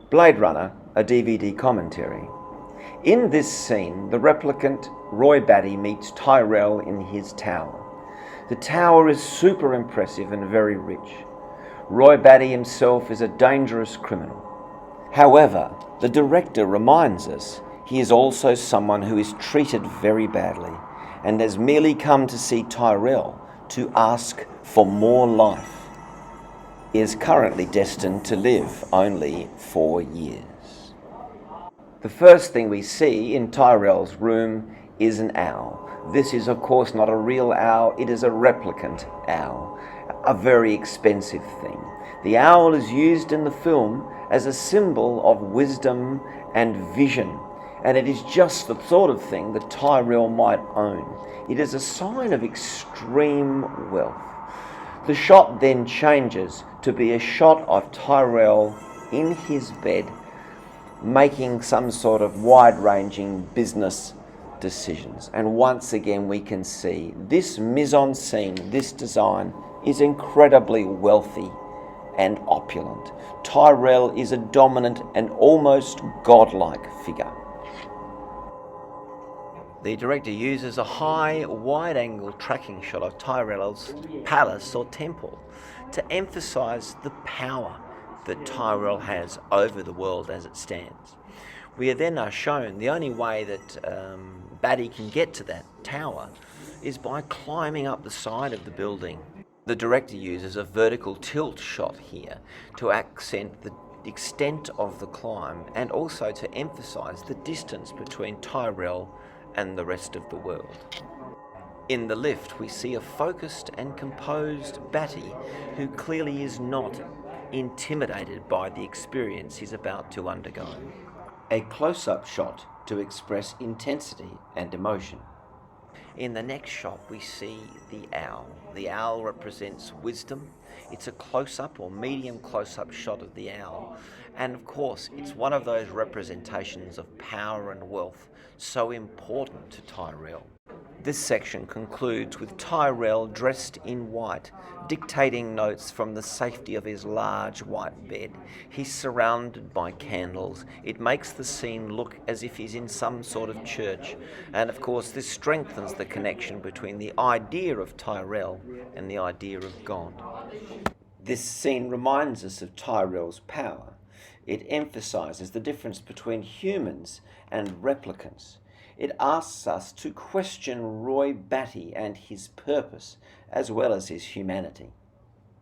Blade Runner, a DVD commentary. In this scene, the replicant Roy Batty meets Tyrell in his tower. The tower is super impressive and very rich. Roy Batty himself is a dangerous criminal. However, the director reminds us he is also someone who is treated very badly and has merely come to see Tyrell to ask for more life. He is currently destined to live only 4 years. The first thing we see in Tyrell's room is an owl. This is of course not a real owl, it is a replicant owl, a very expensive thing. The owl is used in the film as a symbol of wisdom and vision, and it is just the sort of thing that Tyrell might own. It is a sign of extreme wealth. The shot then changes to be a shot of Tyrell in his bed making some sort of wide-ranging business decisions. And once again we can see this mise-en-scene, this design is incredibly wealthy and opulent. Tyrell is a dominant and almost godlike figure. The director uses a high, wide-angle tracking shot of Tyrell's palace or temple to emphasize the power that Tyrell has over the world as it stands. We are then shown the only way that Batty can get to that tower is by climbing up the side of the building. The director uses a vertical tilt shot here to accent the extent of the climb and also to emphasize the distance between Tyrell and the rest of the world. In the lift, we see a focused and composed Batty who clearly is not intimidated by the experience he's about to undergo. A close-up shot to express intensity and emotion. In the next shot, we see the owl. The owl represents wisdom. It's a close-up or medium close-up shot of the owl. And of course, it's one of those representations of power and wealth so important to Tyrell. This section concludes with Tyrell dressed in white, dictating notes from the safety of his large white bed. He's surrounded by candles. It makes the scene look as if he's in some sort of church. And of course, this strengthens the connection between the idea of Tyrell and the idea of God. This scene reminds us of Tyrell's power. It emphasizes the difference between humans and replicants. It asks us to question Roy Batty and his purpose, as well as his humanity.